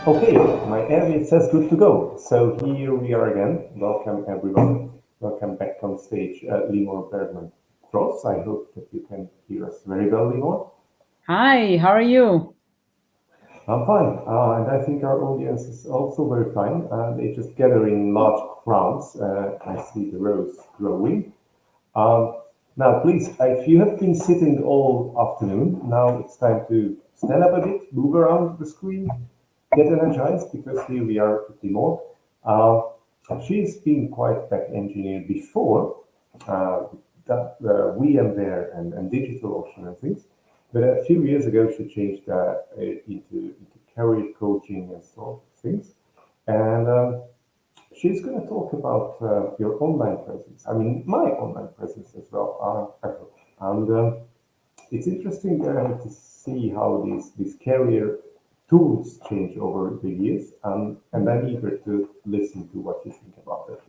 Okay, my area says good to go. So here we are again. Welcome everyone. Welcome back on stage, Limor Bergman. Cross, I hope that you can hear us very well, Limor. Hi, how are you? I'm fine, and I think our audience is also very fine. They just gather in large crowds. I see the rows growing. Um, Now, please, if you have been sitting all afternoon, now it's time to stand up a bit, move around the screen, get energized, because here we are with Limor. Uh, she's been quite back engineer before, uh, that VMware and DigitalOcean and things. But a few years ago, she changed into career coaching and sort of things. And she's going to talk about your online presence. I mean, my online presence as well. And it's interesting to see how these career tools change over the years. And I'm eager to listen to what you think about that.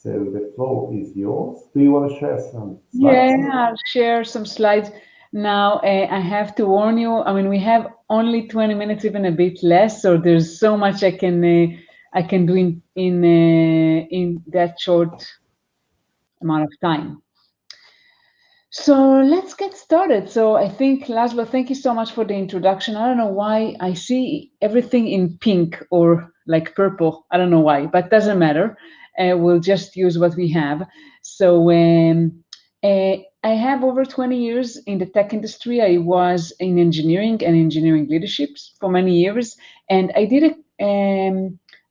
So the floor is yours. Do you want to share some Yeah, slides? I'll share some slides. Now, I have to warn you, I mean, we have only 20 minutes, even a bit less, so there's so much I can do in that short amount of time. So let's get started. So I think, Laszlo, thank you so much for the introduction. I don't know why I see everything in pink or like purple. I don't know why, but doesn't matter. We'll just use what we have. So I have over 20 years in the tech industry. I was in engineering and engineering leaderships for many years, and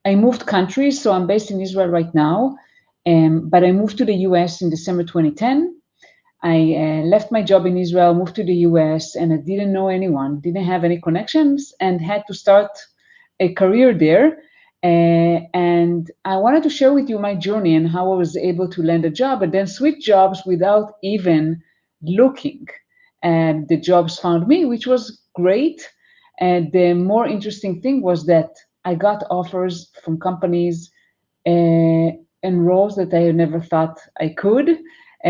I moved countries. So I'm based in Israel right now, but I moved to the US in December 2010. I left my job in Israel, moved to the US, and I didn't know anyone, didn't have any connections, and had to start a career there. And I wanted to share with you my journey and how I was able to land a job and then switch jobs without even looking. And the jobs found me, which was great. And the more interesting thing was that I got offers from companies and roles that I never thought I could.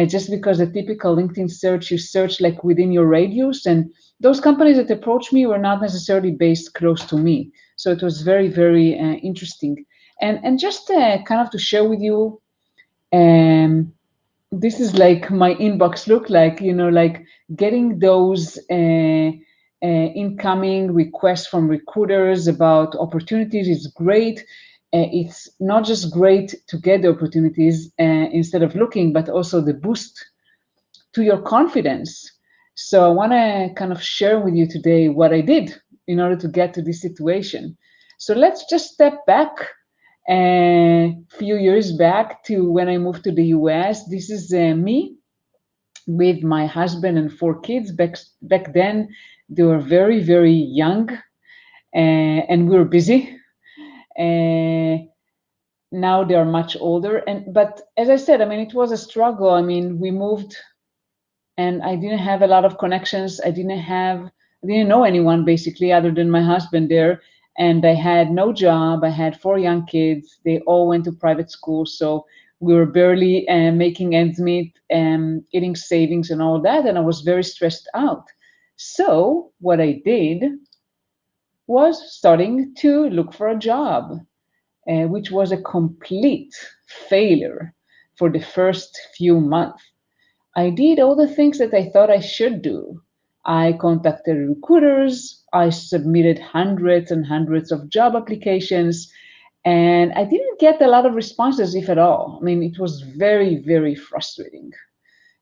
Just because a typical LinkedIn search, you search like within your radius, and those companies that approached me were not necessarily based close to me. So it was very, very interesting. And just kind of to share with you, um, this is like my inbox look like, like getting those incoming requests from recruiters about opportunities is great. It's not just great to get the opportunities instead of looking, but also the boost to your confidence. So I want to kind of share with you today what I did in order to get to this situation. So let's just step back a few years back to when I moved to the US. This is me with my husband and 4 kids. Back then, they were very, very young, and we were busy. Uh, Now they are much older, but as I said, I mean, it was a struggle. I mean, we moved, and I didn't have a lot of connections. I didn't know anyone basically other than my husband there. And I had no job. I had 4 young kids. They all went to private school. So we were barely making ends meet, getting savings and all that. And I was very stressed out. So what I did was starting to look for a job, which was a complete failure for the first few months. I did all the things that I thought I should do. I contacted recruiters, I submitted hundreds and hundreds of job applications, and I didn't get a lot of responses, if at all. I mean, it was very, very frustrating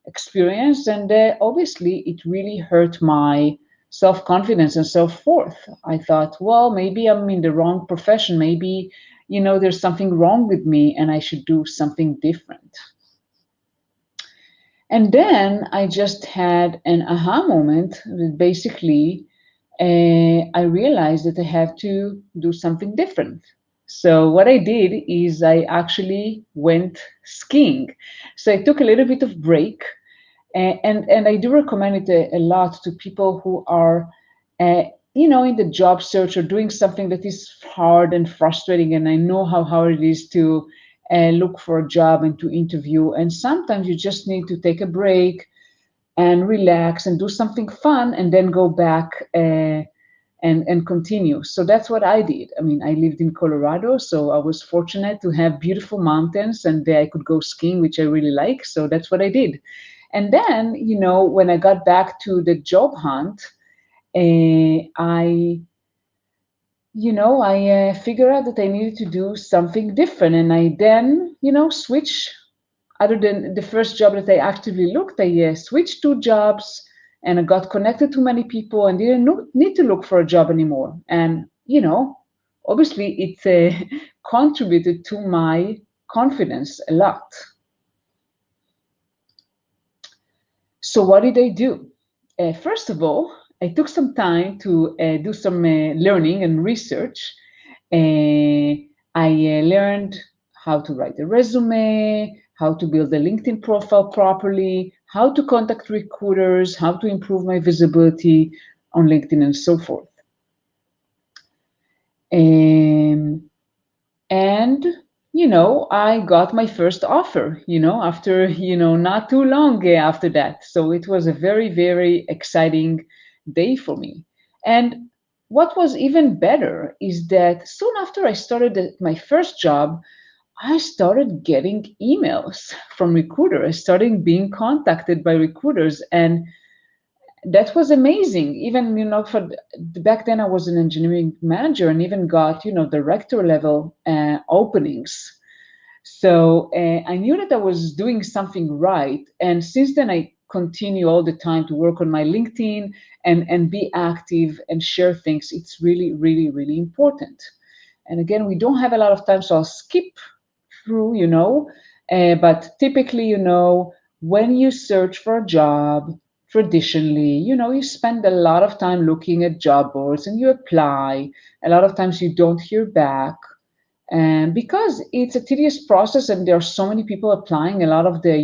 experience, and obviously it really hurt my self-confidence and self-worth. I thought, well, maybe I'm in the wrong profession. Maybe, there's something wrong with me and I should do something different. And then I just had an aha moment. Basically, I realized that I have to do something different. So what I did is I actually went skiing. So I took a little bit of break, and I do recommend it a lot to people who are, in the job search or doing something that is hard and frustrating. And I know how hard it is to look for a job and to interview. And sometimes you just need to take a break and relax and do something fun, and then go back and continue. So that's what I did. I mean, I lived in Colorado, so I was fortunate to have beautiful mountains, and there I could go skiing, which I really like. So that's what I did. And then, when I got back to the job hunt, I figured out that I needed to do something different. And I then, switched. Other than the first job that I actively looked, I switched 2 jobs, and I got connected to many people and didn't need to look for a job anymore. And, obviously it contributed to my confidence a lot. So what did I do? First of all, I took some time to do some learning and research. I learned how to write a resume, how to build a LinkedIn profile properly, how to contact recruiters, how to improve my visibility on LinkedIn, and so forth. And I got my first offer, after, not too long after that. So it was a very, very exciting day for me. And what was even better is that soon after I started my first job, I started getting emails from recruiters. I started being contacted by recruiters, and that was amazing. Even, for back then I was an engineering manager and even got, director level openings. So I knew that I was doing something right. And since then, I continue all the time to work on my LinkedIn and be active and share things. It's really, really, really important. And again, we don't have a lot of time, so I'll skip through, but typically, when you search for a job, traditionally, you spend a lot of time looking at job boards and you apply. A lot of times you don't hear back. And because it's a tedious process and there are so many people applying, a lot of the,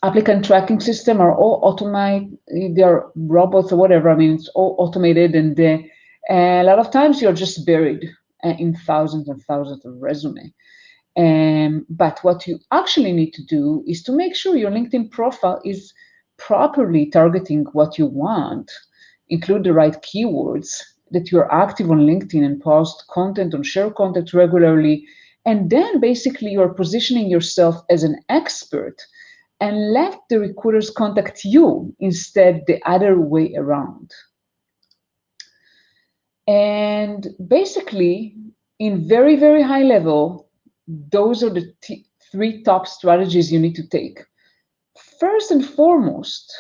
applicant tracking system are all automated, they're robots or whatever. I mean, it's all automated, and a lot of times you're just buried in thousands and thousands of resumes. But what you actually need to do is to make sure your LinkedIn profile is properly targeting what you want, include the right keywords, that you're active on LinkedIn and post content and share content regularly. And then basically you're positioning yourself as an expert and let the recruiters contact you instead the other way around. And basically, in very, very high level, those are the 3 top strategies you need to take. First and foremost,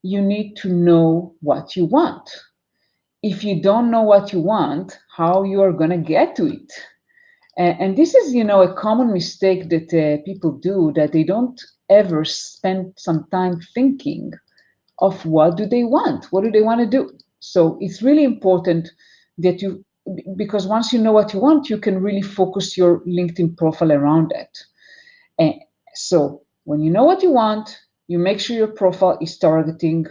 you need to know what you want. If you don't know what you want, how you are going to get to it. And this is, a common mistake that people do, that they don't ever spend some time thinking of what do they want, what do they want to do. So it's really important that because once you know what you want, you can really focus your LinkedIn profile around that. And so when you know what you want, you make sure your profile is targeting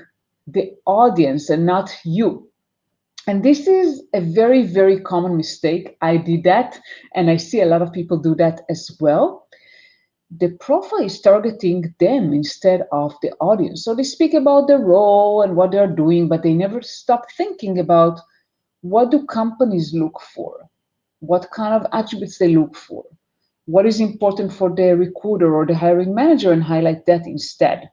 the audience and not you. And this is a very, very common mistake. I did that, and I see a lot of people do that as well. The profile is targeting them instead of the audience. So they speak about the role and what they're doing, but they never stop thinking about what do companies look for, what kind of attributes they look for, what is important for the recruiter or the hiring manager, and highlight that instead.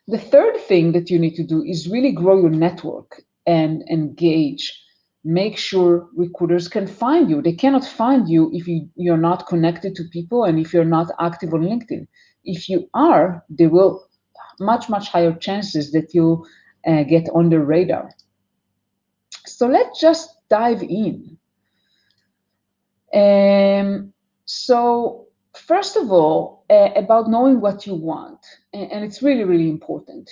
The third thing that you need to do is really grow your network and engage. Make sure recruiters can find you. They cannot find you if you're not connected to people and if you're not active on LinkedIn. If you are, they will much, much higher chances that you'll get on the radar. So let's just dive in. So first of all, about knowing what you want, and it's really, really important.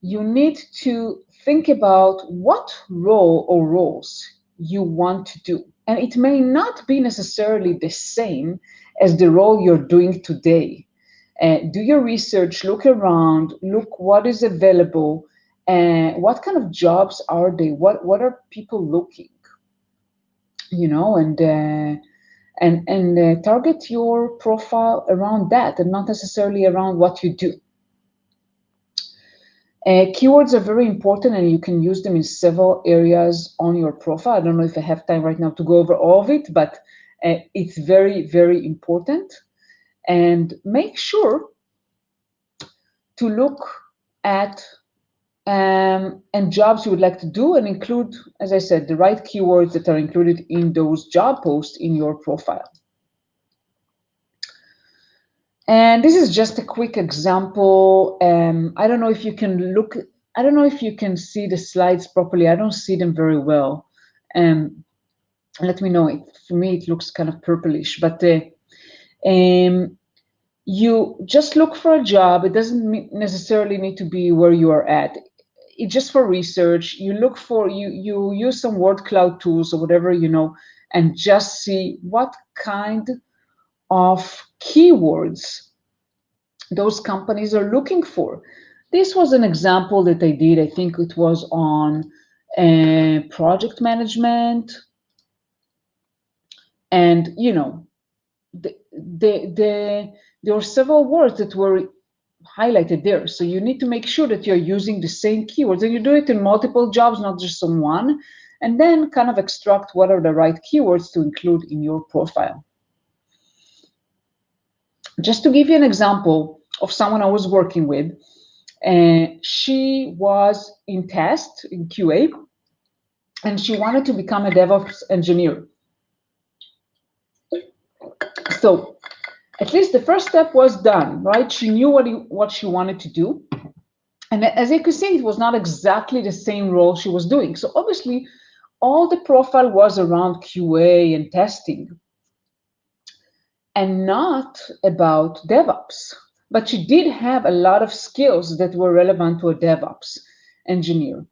You need to think about what role or roles you want to do. And it may not be necessarily the same as the role you're doing today. Do your research, look around, look what is available, what kind of jobs are they, what are people looking, and target your profile around that and not necessarily around what you do. Keywords are very important, and you can use them in several areas on your profile. I don't know if I have time right now to go over all of it, but it's very, very important. And make sure to look at and jobs you would like to do and include, as I said, the right keywords that are included in those job posts in your profile. And this is just a quick example. I don't know if you can look, I don't know if you can see the slides properly. I don't see them very well. Let me know. For me, it looks kind of purplish, but you just look for a job. It doesn't necessarily need to be where you are at. It's just for research. You look for, you use some word cloud tools or whatever, and just see what kind of keywords those companies are looking for. This was an example that I did. I think it was on project management. And, there were several words that were highlighted there. So you need to make sure that you're using the same keywords, and you do it in multiple jobs, not just on one, and then kind of extract what are the right keywords to include in your profile. Just to give you an example of someone I was working with, she was in test, in QA, and she wanted to become a DevOps engineer. So at least the first step was done, right? She knew what she wanted to do. And as you can see, it was not exactly the same role she was doing. So obviously, all the profile was around QA and testing and not about DevOps. But she did have a lot of skills that were relevant to a DevOps engineer.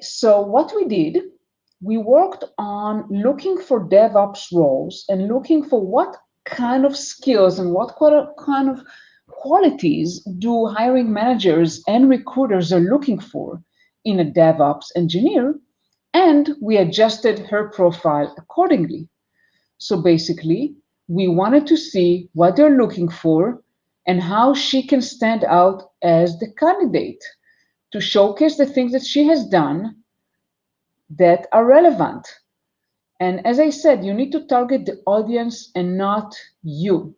So what we did, we worked on looking for DevOps roles and looking for what kind of skills and what kind of qualities do hiring managers and recruiters are looking for in a DevOps engineer, and we adjusted her profile accordingly. So basically, we wanted to see what they're looking for and how she can stand out as the candidate to showcase the things that she has done that are relevant. And as I said, you need to target the audience and not you.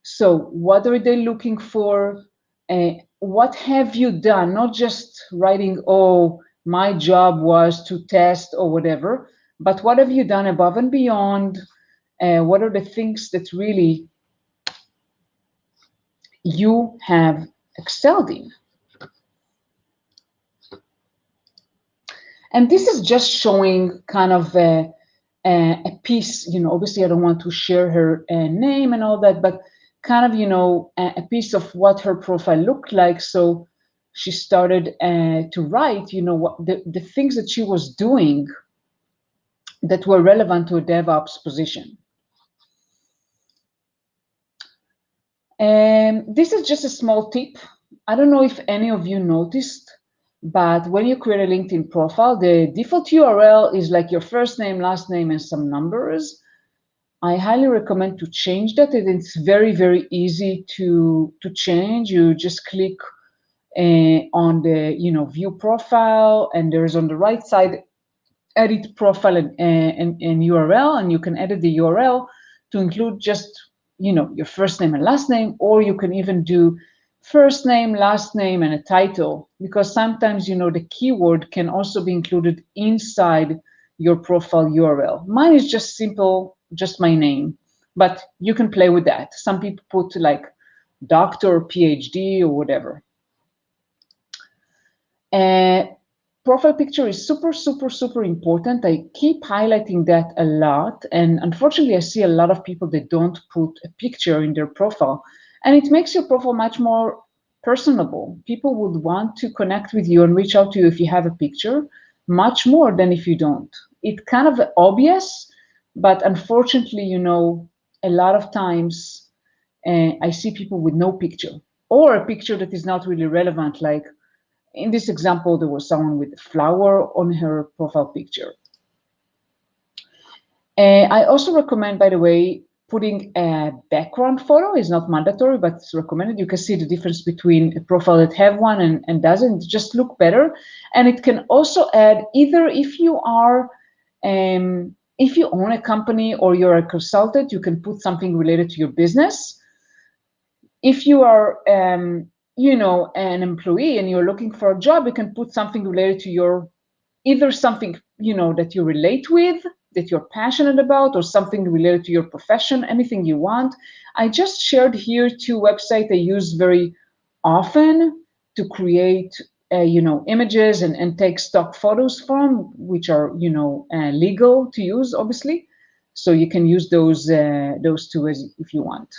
So what are they looking for? What have you done? Not just writing, oh, my job was to test or whatever, but what have you done above and beyond? What are the things that really you have excelled in? And this is just showing kind of a piece, obviously I don't want to share her name and all that, but kind of, a piece of what her profile looked like. So she started to write, what the things that she was doing that were relevant to a DevOps position. And this is just a small tip. I don't know if any of you noticed, but when you create a LinkedIn profile, the default URL is like your first name, last name, and some numbers. I highly recommend to change that. It's very, very easy to change. You just click on the view profile, and there's on the right side edit profile and URL, and you can edit the URL to include just your first name and last name, or you can even do first name, last name, and a title, because sometimes the keyword can also be included inside your profile URL. Mine is just simple, just my name, but you can play with that. Some people put like doctor, PhD, or whatever. Profile picture is super, super, super important. I keep highlighting that a lot. And unfortunately, I see a lot of people that don't put a picture in their profile. And it makes your profile much more personable. People would want to connect with you and reach out to you if you have a picture, much more than if you don't. It's kind of obvious, but unfortunately, a lot of times I see people with no picture or a picture that is not really relevant, like in this example, there was someone with a flower on her profile picture. I also recommend, by the way, putting a background photo is not mandatory, but it's recommended. You can see the difference between a profile that have one and doesn't. Just look better. And it can also add, either if you are, if you own a company or you're a consultant, you can put something related to your business. If you are, you know, an employee and you're looking for a job, you can put something related to your, either something, you know, that you relate with, that you're passionate about, or something related to your profession, anything you want. I just shared here 2 websites I use very often to create, you know, images and take stock photos from, which are, you know, legal to use, obviously. So you can use those 2 as if you want.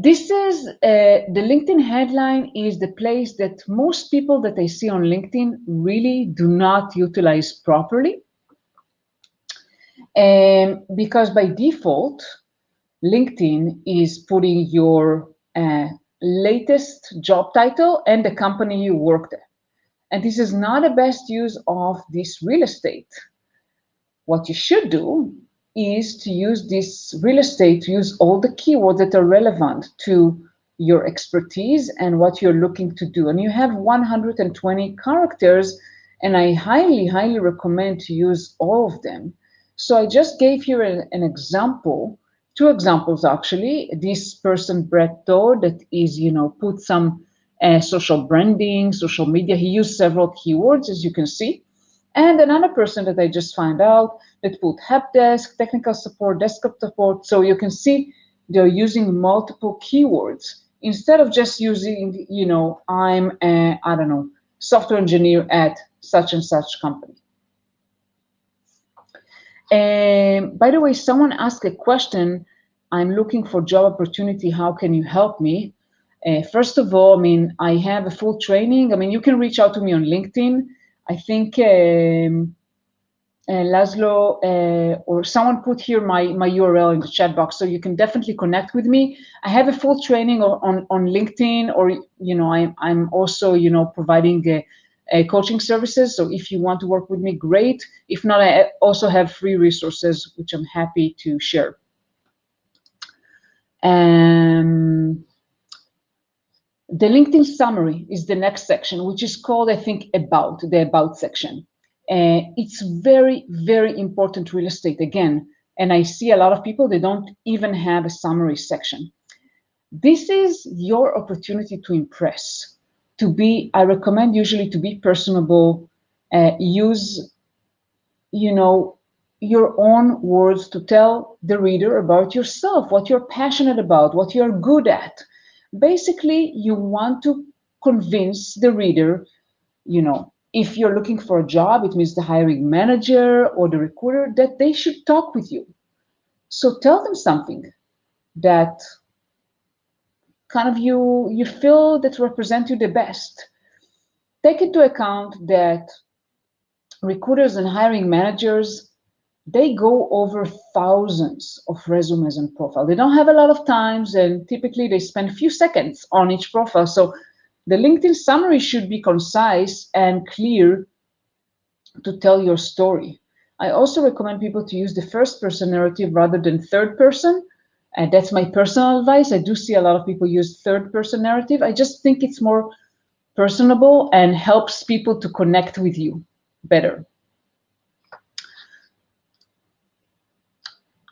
This is the LinkedIn headline is the place that most people that I see on LinkedIn really do not utilize properly. Because by default, LinkedIn is putting your latest job title and the company you worked at. And this is not the best use of this real estate. What you should do is to use this real estate, to use all the keywords that are relevant to your expertise and what you're looking to do. And you have 120 characters, and I highly, highly recommend to use all of them. So I just gave you an example, 2 examples actually. This person, Brett Todd, that is, you know, put some social branding, social media. He used several keywords, as you can see. And another person that I just found out that put help desk, technical support, desktop support. So you can see they're using multiple keywords instead of just using, you know, I'm a, I don't know, software engineer at such and such company. By the way, someone asked a question, I'm looking for job opportunity, how can you help me? First of all, I mean, I have a full training. I mean, you can reach out to me on LinkedIn. I think Laszlo or someone put here my URL in the chat box, so you can definitely connect with me. I have a full training on LinkedIn, or, you know, I'm also, you know, providing coaching services. So if you want to work with me, great. If not, I also have free resources, which I'm happy to share. The LinkedIn summary is the next section, which is called, I think, About, the About section. It's very, very important real estate, again, and I see a lot of people, they don't even have a summary section. This is your opportunity to impress, to be, I recommend usually to be personable, use, you know, your own words to tell the reader about yourself, what you're passionate about, what you're good at. Basically, you want to convince the reader, you know, if you're looking for a job, it means the hiring manager or the recruiter, that they should talk with you. So tell them something that kind of you feel that represent you the best. Take into account that recruiters and hiring managers, they go over thousands of resumes and profiles. They don't have a lot of times, and typically they spend a few seconds on each profile. So the LinkedIn summary should be concise and clear to tell your story. I also recommend people to use the first person narrative rather than third person. And that's my personal advice. I do see a lot of people use third person narrative. I just think it's more personable and helps people to connect with you better.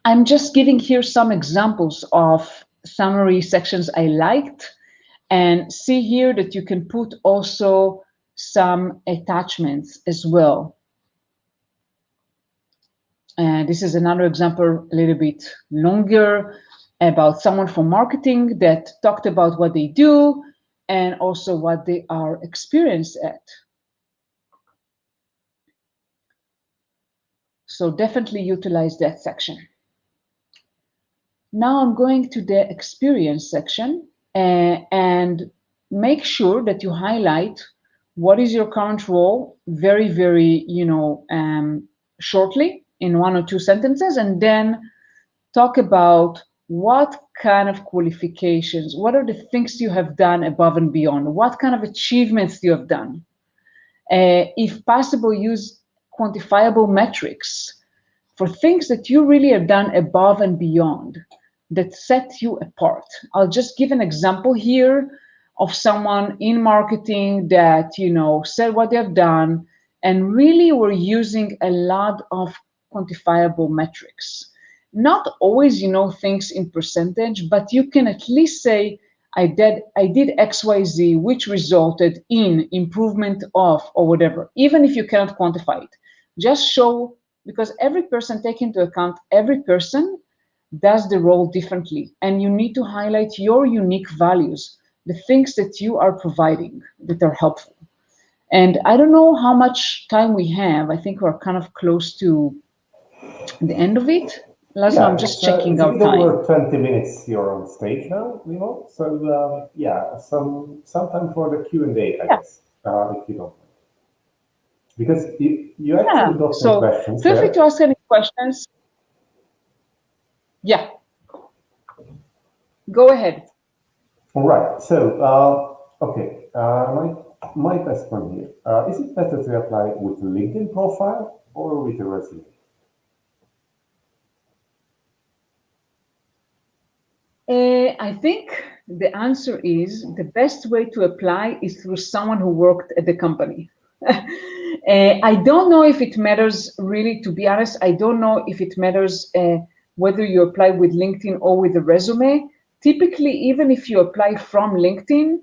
I'm just giving here some examples of summary sections I liked, and see here that you can put also some attachments as well. And this is another example, a little bit longer, about someone from marketing that talked about what they do and also what they are experienced at. So definitely utilize that section. Now I'm going to the experience section, and make sure that you highlight what is your current role very, very, you know, shortly in 1 or 2 sentences, and then talk about what kind of qualifications, what are the things you have done above and beyond, what kind of achievements you have done. If possible, use quantifiable metrics for things that you really have done above and beyond that set you apart. I'll just give an example here of someone in marketing that, said what they've done and really were using a lot of quantifiable metrics. Not always, things in percentage, but you can at least say, I did XYZ, which resulted in improvement of, or whatever, even if you cannot quantify it. Just show, because every person, take into account, every person does the role differently. And you need to highlight your unique values, the things that you are providing that are helpful. And I don't know how much time we have. I think we're kind of close to the end of it. Laszlo, I'm just checking our time. Over 20 minutes you're on stage now, Limor. So some time for the Q&A, I guess, if you don't mind. Because you actually got some questions. Feel free to ask any questions. Yeah. Go ahead. All right. So, okay. My best one here. Is it better to apply with a LinkedIn profile or with a resume? I think the answer is the best way to apply is through someone who worked at the company. I don't know if it matters really, to be honest. I don't know if it matters whether you apply with LinkedIn or with a resume. Typically, even if you apply from LinkedIn,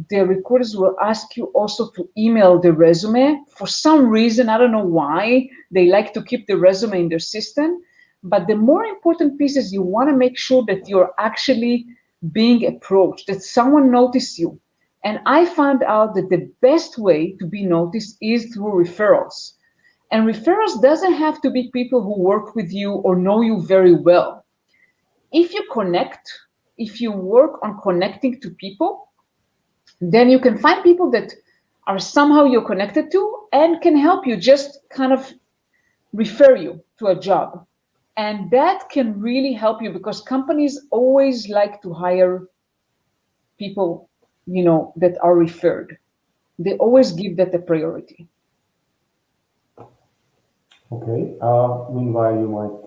the recruiters will ask you also to email the resume. For some reason, I don't know why, they like to keep the resume in their system. But the more important piece is you want to make sure that you're actually being approached, that someone notices you. And I found out that the best way to be noticed is through referrals. And referrals doesn't have to be people who work with you or know you very well. If you connect, if you work on connecting to people, then you can find people that are somehow you're connected to and can help you, just kind of refer you to a job. And that can really help you because companies always like to hire people, that are referred. They always give that a priority. Okay. Meanwhile, you might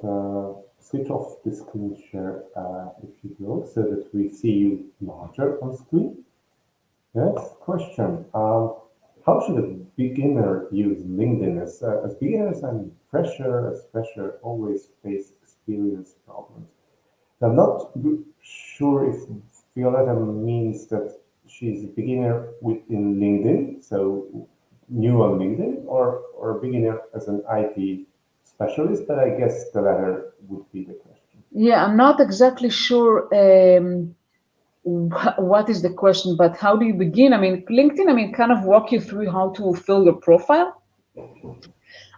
switch off the screen share if you will, so that we see you larger on screen. Yes. Question. How should a beginner use LinkedIn? As beginners and fresher always face experience problems. I'm not sure if Violetta means that she's a beginner within LinkedIn, so new on LinkedIn, or a beginner as an IT specialist, but I guess the latter would be the question. Yeah, I'm not exactly sure what is the question, but how do you begin? I mean, LinkedIn, kind of walk you through how to fill your profile.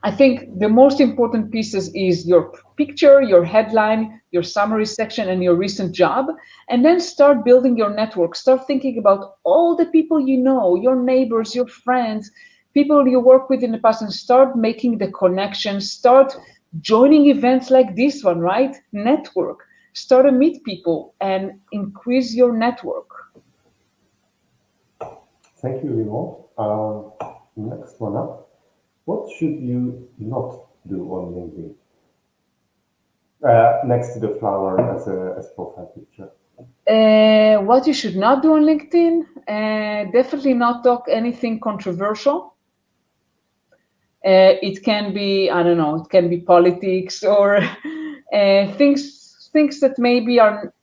I think the most important pieces is your picture, your headline, your summary section, and your recent job. And then start building your network. Start thinking about all the people you know, your neighbors, your friends, people you work with in the past, and start making the connections. Start joining events like this one, right? Network. Start to meet people and increase your network. Thank you, Limor. Next one up. What should you not do on LinkedIn? Next to the flower as profile picture. What you should not do on LinkedIn? Definitely not talk anything controversial. It can be, I don't know, it can be politics or things that maybe are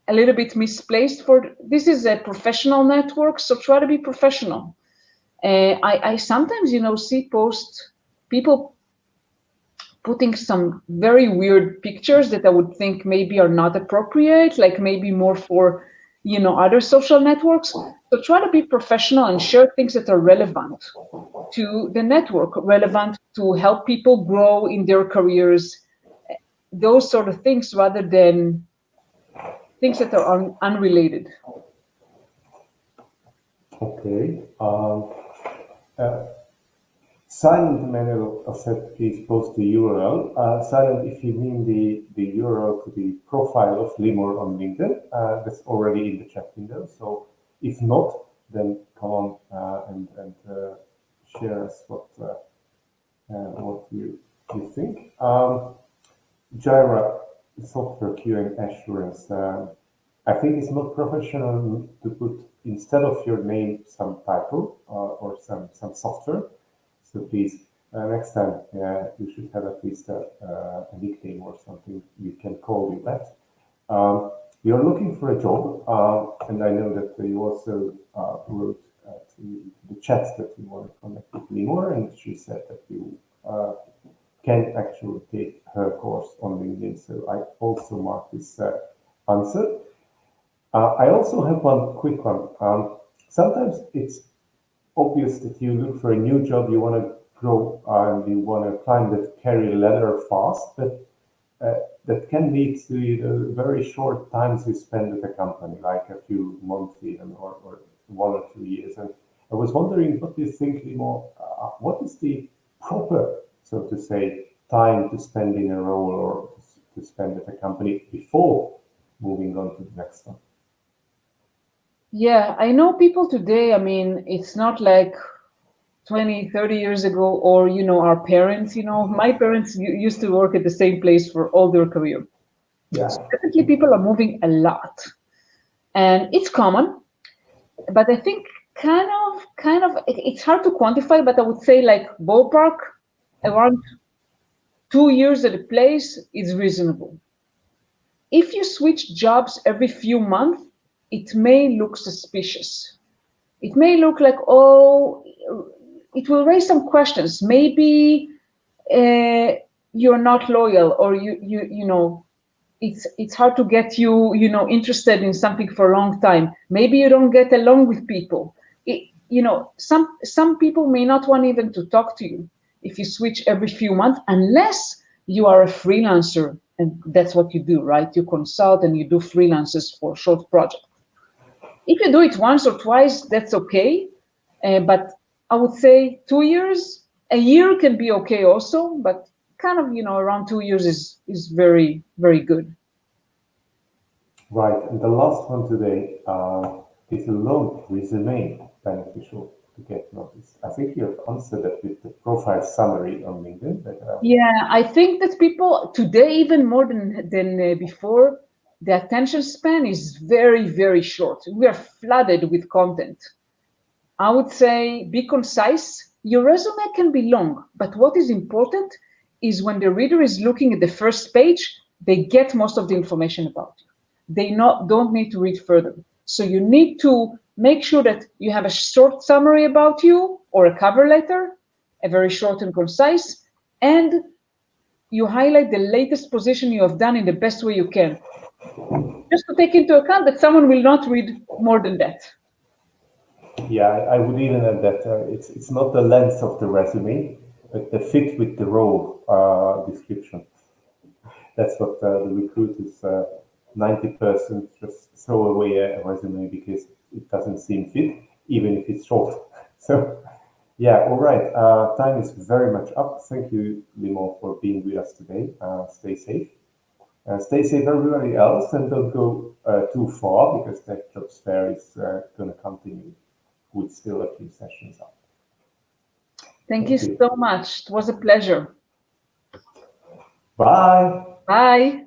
a little bit misplaced. This is a professional network, so try to be professional. I sometimes, see people putting some very weird pictures that I would think maybe are not appropriate, like maybe more for, other social networks. So try to be professional and share things that are relevant to the network, relevant to help people grow in their careers, those sort of things, rather than things that are unrelated. Okay. Silent manual said please post the URL. Silent if you mean the URL to the profile of Limor on LinkedIn. That's already in the chat window. So if not, then come on and share us what what you think. Jira software queuing assurance. I think it's not professional to put instead of your name some title or some software. So please, next time you should have at least a nickname or something you can call you that. You're looking for a job, and I know that you also wrote to the chat that you want to connect with Limor, and she said that you can actually take her course on LinkedIn. So I also mark this answer. I also have one quick one. Sometimes it's obvious that you look for a new job, you want to grow, and you want to climb that career ladder fast, but that can lead to very short times you spend at a company, like a few months even, or 1 or 2 years. And I was wondering, what do you think, Limor, what is the proper, so to say, time to spend in a role or to spend at a company before moving on to the next one? Yeah, I know people today, I mean, it's not like 20, 30 years ago, or, our parents, my parents used to work at the same place for all their career. Yeah. So definitely people are moving a lot, and it's common, but I think kind of, it's hard to quantify, but I would say like ballpark, around 2 years at a place is reasonable. If you switch jobs every few months, it may look suspicious. It may look like, it will raise some questions. Maybe you're not loyal, or it's hard to get you interested in something for a long time. Maybe you don't get along with people. Some people may not want even to talk to you if you switch every few months, unless you are a freelancer and that's what you do, right? You consult and you do freelancers for short projects. If you do it once or twice, that's okay. But I would say 2 years, a year can be okay also, but kind of, around 2 years is very, very good. Right. And the last one today is a long resume beneficial to get noticed? I think you have answered that with the profile summary on LinkedIn. Yeah, I think that people today, even more than before, the attention span is very, very short. We are flooded with content. I would say be concise. Your resume can be long, but what is important is when the reader is looking at the first page, they get most of the information about you. They don't need to read further. So you need to make sure that you have a short summary about you or a cover letter, a very short and concise, and you highlight the latest position you have done in the best way you can. Just to take into account that someone will not read more than that. Yeah, I would even add that it's not the length of the resume, but the fit with the role description. That's what the recruiters 90% just throw away a resume because it doesn't seem fit, even if it's short. So, yeah, all right. Time is very much up. Thank you, Limor, for being with us today. Stay safe. Stay safe, everybody else, and don't go too far because that jobs fair is going to continue with still a few sessions up. Thank you so much. It was a pleasure. Bye. Bye.